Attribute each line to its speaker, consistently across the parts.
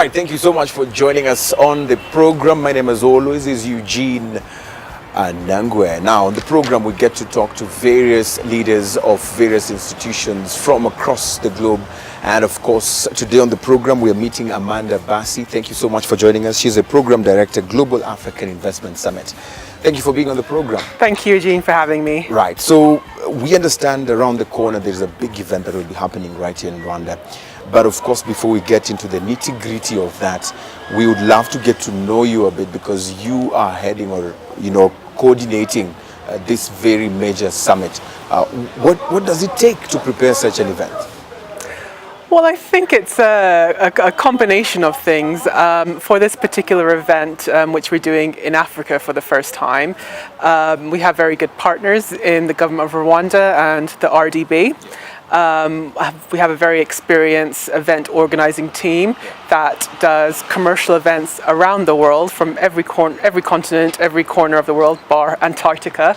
Speaker 1: right, thank you so much for joining us on the program. My name, as always, is Eugene Nangwe. Now, on the program, we get to talk to various leaders of various institutions from across the globe. And of course, today on the program, we are meeting Amanda Basi. Thank you so much for joining us. She's a program director, Global African Investment Summit. Thank you for being on the program.
Speaker 2: Thank you, Eugene, for having me.
Speaker 1: Right. So we understand around the corner there's a big event that will be happening right here in Rwanda. But of course, before we get into the nitty-gritty of that, we would love to get to know you a bit, because you are heading or, coordinating this very major summit. What does it take to prepare such an event?
Speaker 2: Well, I think it's a combination of things. For this particular event, which we're doing in Africa for the first time, we have very good partners in the government of Rwanda and the RDB. We have a very experienced event organizing team that does commercial events around the world, from every continent, every corner of the world, bar Antarctica.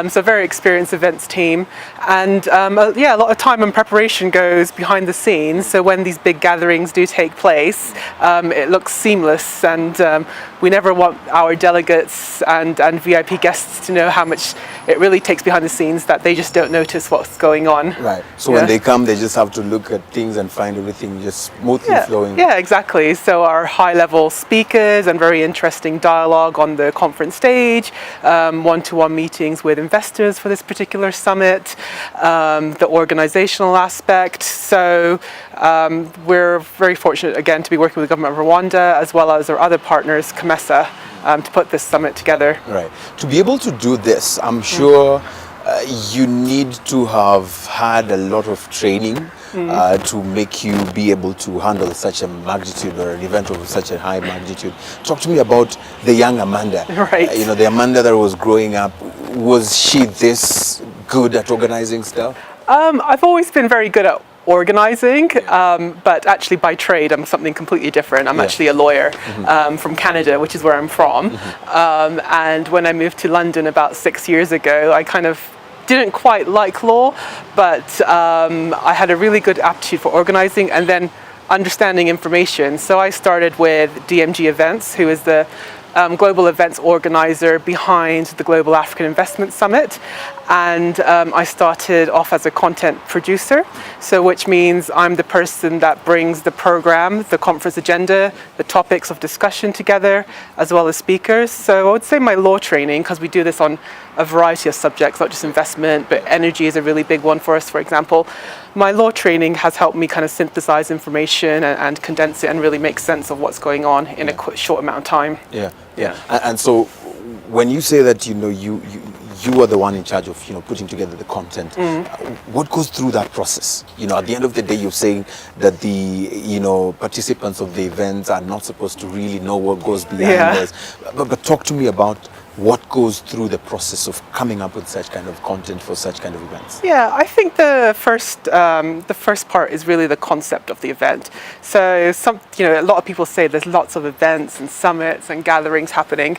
Speaker 2: So very experienced events team. And a lot of time and preparation goes behind the scenes. So when these big gatherings do take place, it looks seamless, and we never want our delegates and VIP guests to know how much it really takes behind the scenes, that they just don't notice what's going on.
Speaker 1: Right. So when they come, they just have to look at things and find everything just smoothly flowing.
Speaker 2: Yeah, exactly. So our high-level speakers and very interesting dialogue on the conference stage, one-to-one meetings with investors for this particular summit, the organizational aspect. So we're very fortunate, again, to be working with the government of Rwanda, as well as our other partners, COMESA, to put this summit together.
Speaker 1: Right. To be able to do this, I'm sure you need to have had a lot of training to make you be able to handle such a magnitude, or an event of such a high magnitude. Talk to me about the young Amanda.
Speaker 2: Right.
Speaker 1: The Amanda that was growing up. Was she this good at organizing stuff?
Speaker 2: I've always been very good at organizing, but actually by trade I'm something completely different. I'm actually a lawyer from Canada, which is where I'm from. And when I moved to London about 6 years ago, I kind of didn't quite like law, but I had a really good aptitude for organizing and then understanding information. So I started with DMG Events, who is the global events organizer behind the Global African Investment Summit. And I started off as a content producer, so which means I'm the person that brings the program, the conference agenda, the topics of discussion together, as well as speakers. So I would say my law training, because we do this on a variety of subjects, not just investment, but energy is a really big one for us, for example. My law training has helped me kind of synthesize information and condense it and really make sense of what's going on in a short amount of time.
Speaker 1: Yeah. And so when you say that, you are the one in charge of, putting together the content, what goes through that process? At the end of the day, you're saying that the, participants of the events are not supposed to really know what goes behind this. But talk to me about what goes through the process of coming up with such kind of content for such kind of events.
Speaker 2: Yeah, I think the first part is really the concept of the event. So a lot of people say there's lots of events and summits and gatherings happening.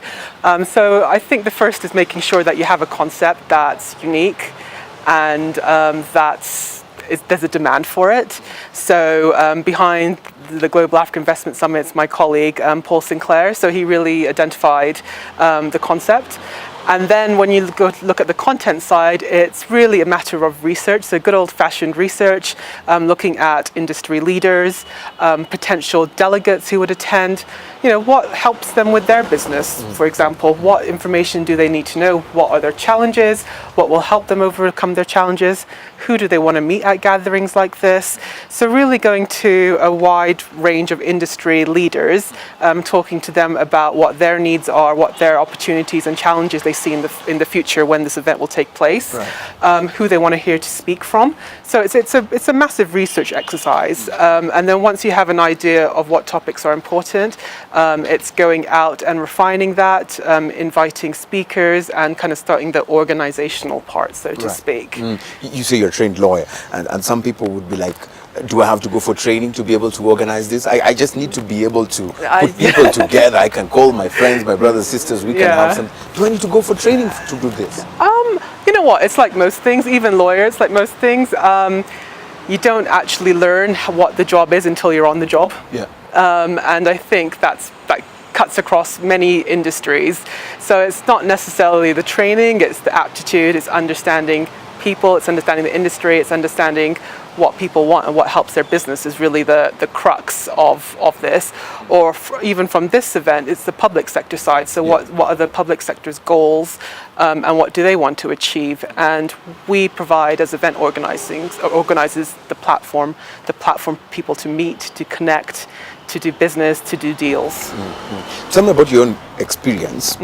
Speaker 2: So I think the first is making sure that you have a concept that's unique and there's a demand for it. So behind the Global African Investment Summit, it's my colleague Paul Sinclair. So he really identified the concept. And then when you go to look at the content side, it's really a matter of research. So good old-fashioned research, looking at industry leaders, potential delegates who would attend. What helps them with their business, for example. What information do they need to know? What are their challenges? What will help them overcome their challenges? Who do they want to meet at gatherings like this? So really going to a wide range of industry leaders, talking to them about what their needs are, what their opportunities and challenges they see in the future when this event will take place, who they want to hear to speak from. So it's a massive research exercise. And then once you have an idea of what topics are important, it's going out and refining that, inviting speakers, and kind of starting the organizational part, so to speak.
Speaker 1: You say you're a trained lawyer, and some people would be like, do I have to go for training to be able to organize this? I just need to be able to put people together. I can call my friends, my brothers, sisters, we can have some. Do I need to go for training to do this?
Speaker 2: You know what, it's like most things, even lawyers, like most things. you don't actually learn what the job is until you're on the job.
Speaker 1: Yeah.
Speaker 2: And I think that cuts across many industries. So it's not necessarily the training, it's the aptitude, it's understanding people, it's understanding the industry, it's understanding what people want and what helps their business is really the crux of this. Or even from this event, it's the public sector side. So what are the public sector's goals, and what do they want to achieve? And we provide, as event organizers, the platform for people to meet, to connect, to do business, to do deals.
Speaker 1: Tell me about your own experience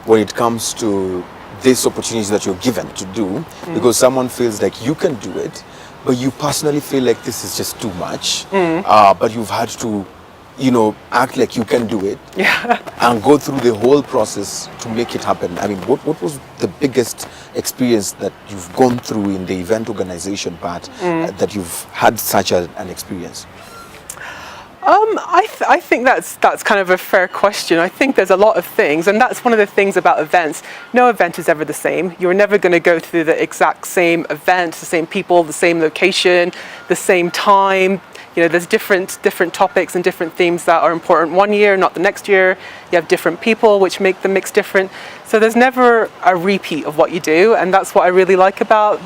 Speaker 1: when it comes to these opportunities that you're given to do, because someone feels like you can do it, but you personally feel like this is just too much, but you've had to, act like you can do it, and go through the whole process to make it happen. I mean, what was the biggest experience that you've gone through in the event organization part that you've had such an experience?
Speaker 2: I think that's kind of a fair question. I think there's a lot of things, and that's one of the things about events. No event is ever the same. You're never going to go through the exact same event, the same people, the same location, the same time. There's different topics and different themes that are important one year, not the next year. You have different people, which make the mix different. So there's never a repeat of what you do, and that's what I really like about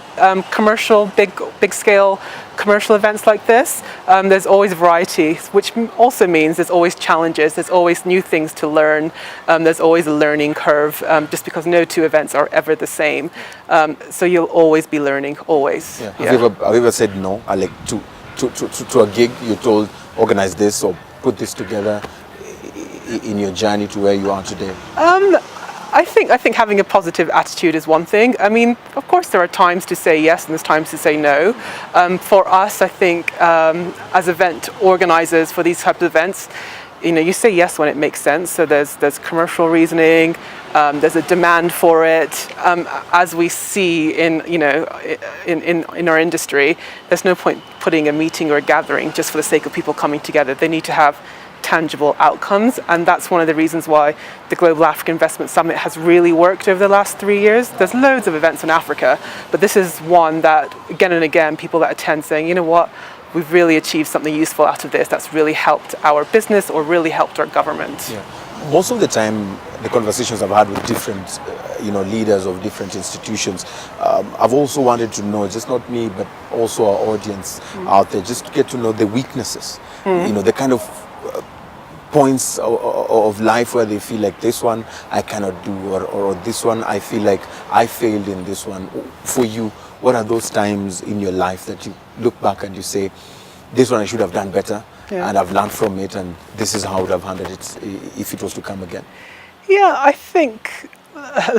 Speaker 2: commercial, big scale commercial events like this. There's always variety, which also means there's always challenges. There's always new things to learn. There's always a learning curve, just because no two events are ever the same. So you'll always be learning, always.
Speaker 1: Yeah. Have you ever said no? Like to a gig, you're told organize this or put this together in your journey to where you are today?
Speaker 2: I think having a positive attitude is one thing. I mean, of course, there are times to say yes and there's times to say no. For us, I think as event organizers for these types of events, you say yes when it makes sense. So there's commercial reasoning, there's a demand for it. As we see in our industry, there's no point putting a meeting or a gathering just for the sake of people coming together. They need to have tangible outcomes, and that's one of the reasons why the Global African Investment Summit has really worked over the last 3 years. There's loads of events in Africa, but this is one that again and again people that attend saying, you know what, we've really achieved something useful out of this that's really helped our business or really helped our government.
Speaker 1: Yeah. Most of the time, the conversations I've had with different leaders of different institutions, I've also wanted to know, just not me, but also our audience out there, just to get to know the weaknesses, the kind of points of life where they feel like this one I cannot do, or this one I feel like I failed in this one. For you, what are those times in your life that you look back and you say, this one I should have done better, and I've learned from it, and this is how I would have handled it if it was to come again? Yeah,
Speaker 2: I think,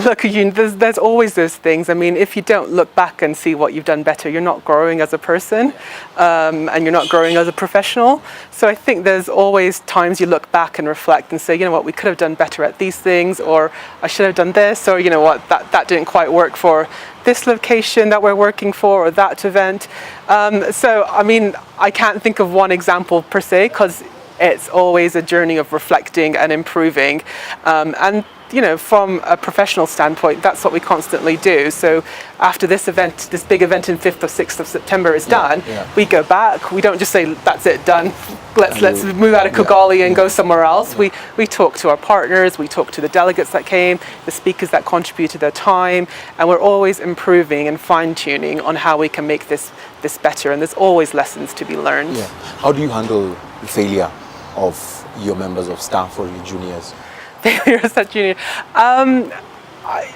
Speaker 2: look, there's always those things. I mean, if you don't look back and see what you've done better, you're not growing as a person, and you're not growing as a professional. So I think there's always times you look back and reflect and say, you know what, we could have done better at these things, or I should have done this, or you know what, that didn't quite work for this location that we're working for, or that event. So, I mean, I can't think of one example per se, because it's always a journey of reflecting and improving. And from a professional standpoint, that's what we constantly do. So after this event, this big event in 5th or 6th of September is done, we go back. We don't just say, that's it, done. Let's move out of Kigali and go somewhere else. We talk to our partners, we talk to the delegates that came, the speakers that contributed their time, and we're always improving and fine-tuning on how we can make this better. And there's always lessons to be learned. Yeah.
Speaker 1: How do you handle the failure of your members of staff or your juniors?
Speaker 2: Failures at junior.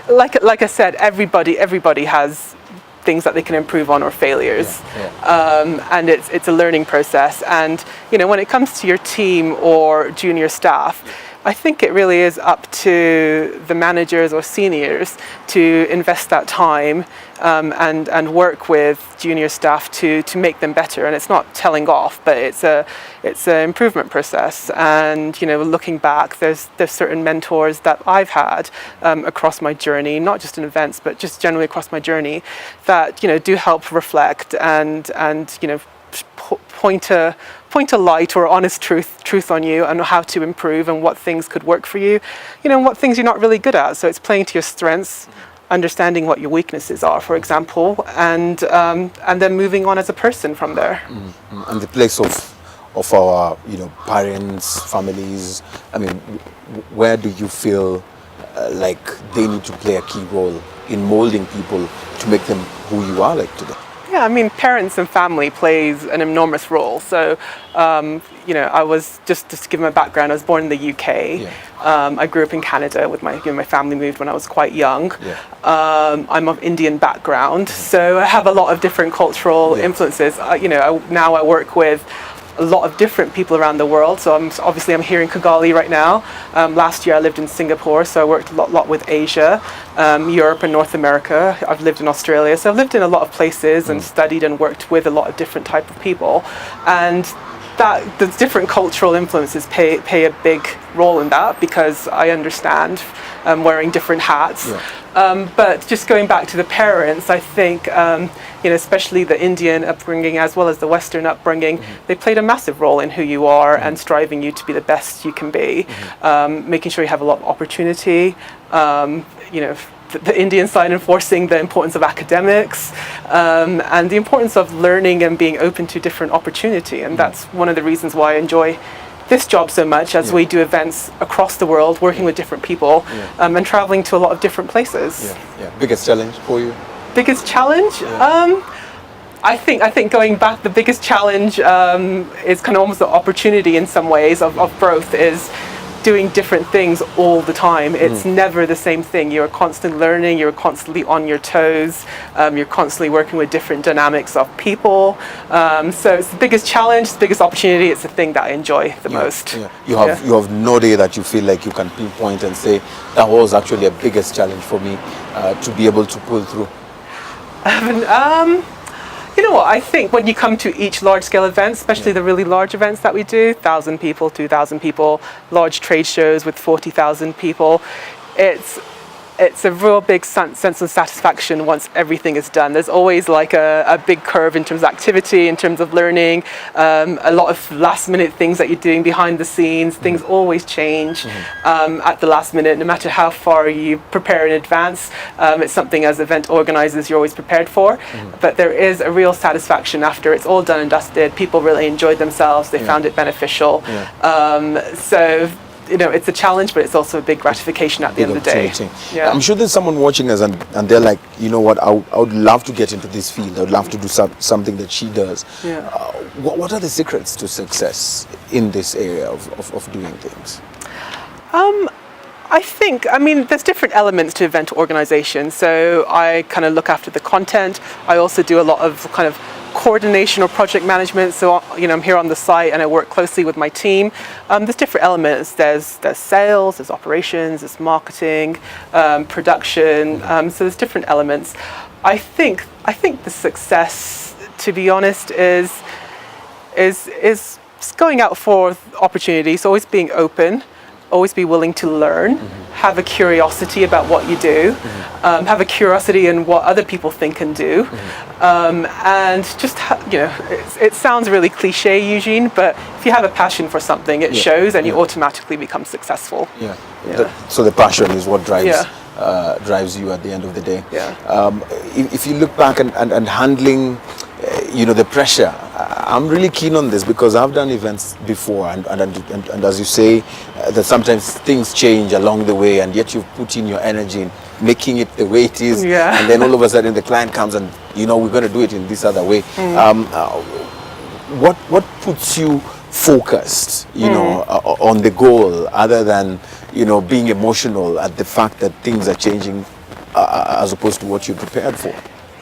Speaker 2: Like I said, everybody has things that they can improve on or failures, and it's a learning process. And when it comes to your team or junior staff, I think it really is up to the managers or seniors to invest that time and work with junior staff to make them better. And it's not telling off, but it's an improvement process. And looking back, there's certain mentors that I've had across my journey, not just in events, but just generally across my journey, that do help reflect and point a light or honest truth on you and how to improve and what things could work for you, and what things you're not really good at. So it's playing to your strengths understanding what your weaknesses are, for example, and then moving on as a person from there.
Speaker 1: And the place of our, parents, families. I mean, where do you feel like they need to play a key role in molding people to make them who you are like today?
Speaker 2: Yeah, I mean, parents and family plays an enormous role. So, I was, just to give my background, I was born in the UK.
Speaker 1: Yeah.
Speaker 2: I grew up in Canada with my family moved when I was quite young.
Speaker 1: Yeah.
Speaker 2: I'm of Indian background, so I have a lot of different cultural influences. Now I work with a lot of different people around the world. So I'm here in Kigali right now. Last year I lived in Singapore, so I worked a lot with Asia, Europe and North America. I've lived in Australia, so I've lived in a lot of places and studied and worked with a lot of different type of people. And that the different cultural influences play a big role in that, because I understand wearing different hats. Yeah. But just going back to the parents, I think especially the Indian upbringing as well as the Western upbringing, they played a massive role in who you are and striving you to be the best you can be, making sure you have a lot of opportunity. The Indian side enforcing the importance of academics and the importance of learning and being open to different opportunity. And that's one of the reasons why I enjoy this job so much, as we do events across the world, working with different people and traveling to a lot of different places.
Speaker 1: Biggest challenge for you?
Speaker 2: Biggest challenge? I think going back, the biggest challenge is kind of almost the opportunity in some ways of growth, is doing different things all the time. It's never the same thing. You're constantly learning, you're constantly on your toes, you're constantly working with different dynamics of people. So it's the biggest challenge, the biggest opportunity. It's the thing that I enjoy the most.
Speaker 1: Yeah. You have no day that you feel like you can pinpoint and say, that was actually a biggest challenge for me to be able to pull through.
Speaker 2: You know what, I think when you come to each large-scale event, especially the really large events that we do, 1,000 people, 2,000 people, large trade shows with 40,000 people, it's a real big sense of satisfaction once everything is done. There's always like a big curve in terms of activity, in terms of learning, a lot of last-minute things that you're doing behind the scenes. Things always change at the last minute, no matter how far you prepare in advance. It's something as event organizers you're always prepared for, but there is a real satisfaction after it's all done and dusted. People really enjoyed themselves. They found it beneficial. So it's a challenge, but it's also a big gratification at the end of the day.
Speaker 1: Yeah. I'm sure there's someone watching us and they're like, you know what, I would love to get into this field. I would love to do something that she does. Yeah. What are the secrets to success in this area of doing things?
Speaker 2: I mean, there's different elements to event organization. So I kind of look after the content. I also do a lot of kind of coordination or project management. So I'm here on the site and I work closely with my team. There's different elements. There's sales, there's operations, there's marketing, production. So there's different elements. I think the success, to be honest, is going out for opportunities, always being open, always be willing to learn, have a curiosity about what you do, have a curiosity in what other people think and do, and just it sounds really cliche, Eugene, but if you have a passion for something, it shows, and you automatically become successful.
Speaker 1: So the passion is what drives you at the end of the day. If you look back and handling the pressure, I'm really keen on this because I've done events before, and as you say, that sometimes things change along the way, and yet you've put in your energy in making it the way it is, and then all of a sudden the client comes and we're going to do it in this other way. What puts you focused, on the goal, other than being emotional at the fact that things are changing as opposed to what you prepared for?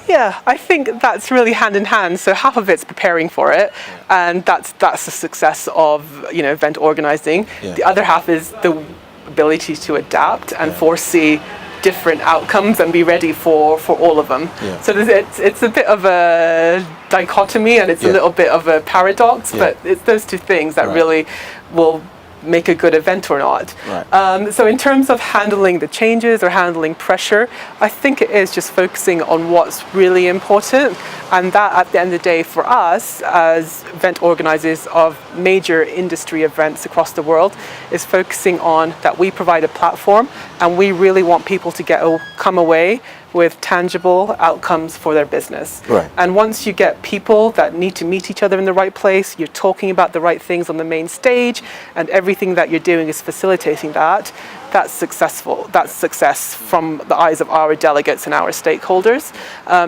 Speaker 2: Yeah, I think that's really hand in hand. So half of it's preparing for it, and that's the success of event organizing. The other half is the ability to adapt and foresee different outcomes and be ready for all of them. So it's a bit of a dichotomy, and it's a little bit of a paradox, but it's those two things that really will make a good event or not.
Speaker 1: Right.
Speaker 2: So in terms of handling the changes or handling pressure, I think it is just focusing on what's really important, and that at the end of the day for us as event organizers of major industry events across the world is focusing on that we provide a platform, and we really want people to come away with tangible outcomes for their business.
Speaker 1: Right.
Speaker 2: And once you get people that need to meet each other in the right place, you're talking about the right things on the main stage, and everything that you're doing is facilitating that, that's successful. That's success from the eyes of our delegates and our stakeholders.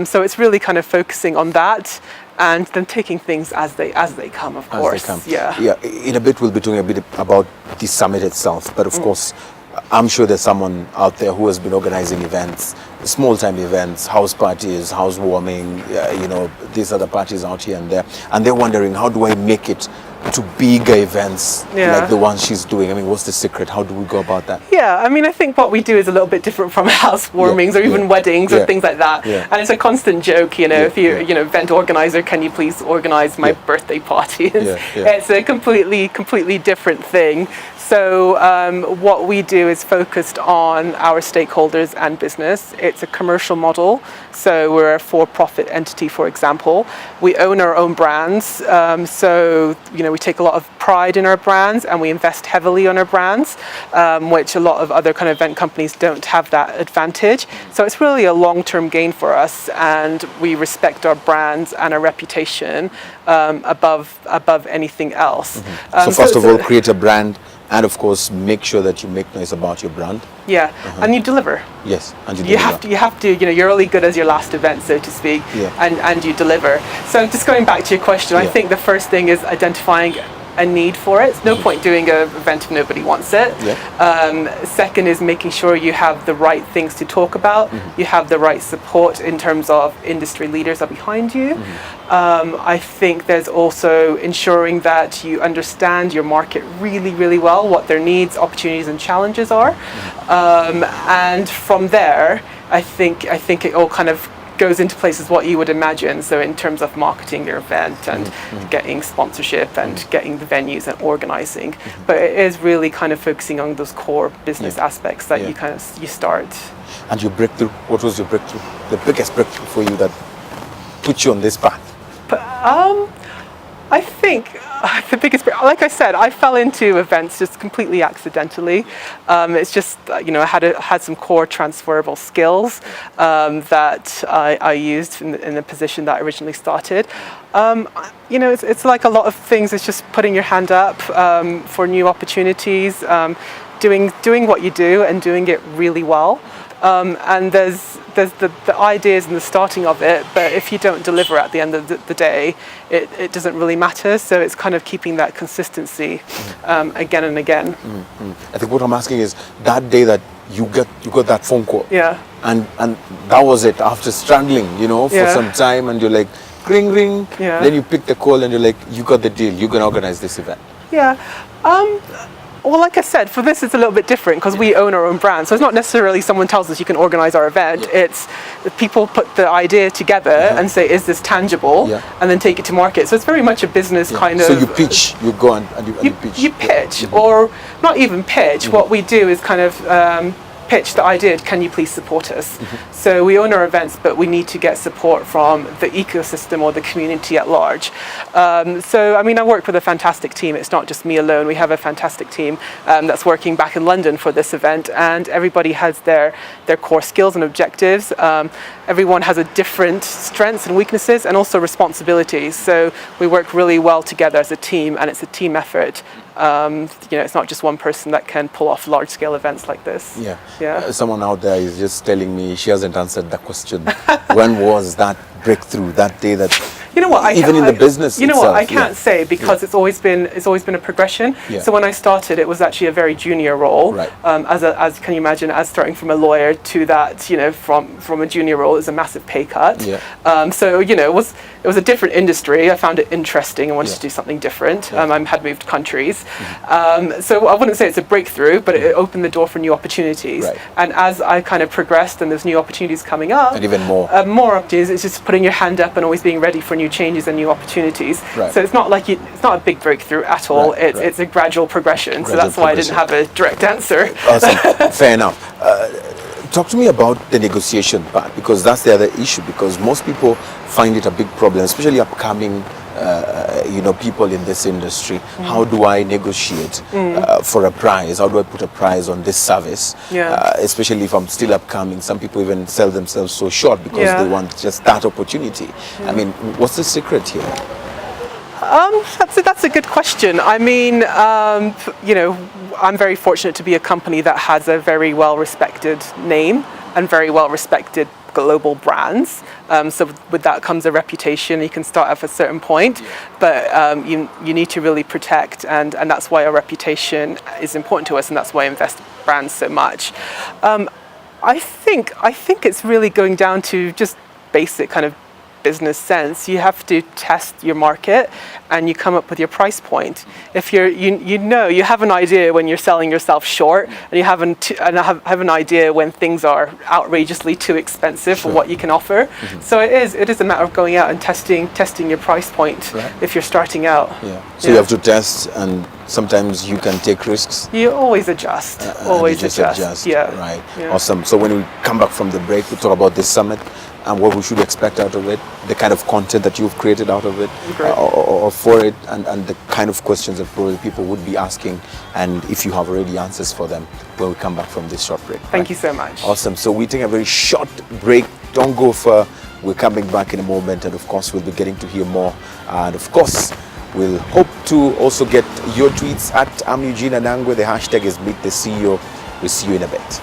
Speaker 2: So it's really kind of focusing on that, and then taking things as they come, of course.
Speaker 1: As they come.
Speaker 2: Yeah.
Speaker 1: In a bit, we'll be talking a bit about the summit itself, but of course, I'm sure there's someone out there who has been organizing events, small-time events, house parties, housewarming, these other parties out here and there, and they're wondering, how do I make it to bigger events like the one she's doing? I mean, what's the secret? How do we go about that?
Speaker 2: Yeah, I mean, I think what we do is a little bit different from housewarmings or even weddings or things like that.
Speaker 1: Yeah.
Speaker 2: And it's a constant joke, if you're, event organizer, can you please organize my birthday party? It's a completely different thing. So what we do is focused on our stakeholders and business. It's a commercial model. So we're a for-profit entity, for example. We own our own brands. So, we take a lot of pride in our brands, and we invest heavily on our brands, which a lot of other kind of event companies don't have that advantage. So it's really a long-term gain for us, and we respect our brands and our reputation above anything else.
Speaker 1: So first of all, create a brand, and of course, make sure that you make noise about your brand.
Speaker 2: Yeah, and you deliver.
Speaker 1: Yes, and
Speaker 2: you have to. You're only good as your last event, so to speak. And you deliver. So just going back to your question, I think the first thing is identifying a need for it. It's no point doing an event if nobody wants it. Second is making sure you have the right things to talk about. You have the right support in terms of industry leaders are behind you. I think there's also ensuring that you understand your market really, really well, what their needs, opportunities, and challenges are. And from there, I think it all kind of goes into places what you would imagine. So in terms of marketing your event and getting sponsorship and getting the venues and organizing, but it is really kind of focusing on those core business aspects that you start.
Speaker 1: And your breakthrough, what was your breakthrough? The biggest breakthrough for you that put you on this path?
Speaker 2: I think the biggest, like I said, I fell into events just completely accidentally. It's just, I had some core transferable skills that I used in the position that I originally started. It's like a lot of things. It's just putting your hand up for new opportunities, doing what you do and doing it really well. And there's the ideas and the starting of it, but if you don't deliver at the end of the day, it doesn't really matter. So it's kind of keeping that consistency again and again.
Speaker 1: I think what I'm asking is that day that you got that phone call, and that was it. After struggling, for some time, and you're like, ring, ring. Then you pick the call, and you're like, you got the deal. You can organize this event.
Speaker 2: Well, like I said, for this it's a little bit different because we own our own brand. So it's not necessarily someone tells us you can organize our event. It's people put the idea together and say, is this tangible? And then take it to market. So it's very much a business kind of...
Speaker 1: So you pitch, you go and you pitch.
Speaker 2: You pitch, or not even pitch. What we do is kind of pitch the idea, can you please support us? So we own our events, but we need to get support from the ecosystem or the community at large. So, I work with a fantastic team. It's not just me alone. We have a fantastic team that's working back in London for this event, and everybody has their core skills and objectives. Everyone has a different strengths and weaknesses and also responsibilities. So we work really well together as a team, and it's a team effort. It's not just one person that can pull off large-scale events like this.
Speaker 1: Someone out there is just telling me she hasn't answered that question. When was that breakthrough? That day that even in the business itself,
Speaker 2: I can't say because it's always been a progression. So when I started, it was actually a very junior role. As can you imagine, as starting from a lawyer to that, from a junior role is a massive pay cut. So it was a different industry. I found it interesting and wanted to do something different. I had moved countries. So I wouldn't say it's a breakthrough, but it opened the door for new opportunities. And as I kind of progressed and there's new opportunities coming up,
Speaker 1: and even more
Speaker 2: opportunities, it's just putting your hand up and always being ready for new new changes and new opportunities.
Speaker 1: Right.
Speaker 2: So it's not like it's not a big breakthrough at all.
Speaker 1: Right,
Speaker 2: It's a gradual progression. So that's why I didn't have a direct answer.
Speaker 1: Awesome. Fair enough. Talk to me about the negotiation part, because that's the other issue, because most people find it a big problem, especially upcoming people in this industry. How do I negotiate for a price? How do I put a price on this service?
Speaker 2: Yeah.
Speaker 1: Especially if I'm still upcoming. Some people even sell themselves so short because they want just that opportunity. I mean, what's the secret here?
Speaker 2: That's a good question. I mean, I'm very fortunate to be a company that has a very well-respected name and very well-respected global brands. So with that comes a reputation. You can start at a certain point, but you need to really protect, and that's why our reputation is important to us, and that's why I invest in brands so much. I think it's really going down to just basic kind of business sense. You have to test your market and you come up with your price point. If you have an idea when you're selling yourself short, and you have an idea when things are outrageously too expensive for what you can offer. So it is a matter of going out and testing your price point if you're starting out.
Speaker 1: So you have to test, and sometimes you can take risks.
Speaker 2: You always adjust. Always adjust. Yeah.
Speaker 1: Right. Yeah. Awesome. So when we come back from the break, we talk about this summit and what we should expect out of it, the kind of content that you've created out of it, or for it, and the kind of questions that probably people would be asking, and if you have already answers for them when we come back from this short break.
Speaker 2: Thank you so much.
Speaker 1: Awesome. So we take a very short break. Don't go far. We're coming back in a moment, and of course we'll be getting to hear more. And of course, we'll hope to also get your tweets at Eugene Anangwe. The hashtag is Meet the CEO. We'll see you in a bit.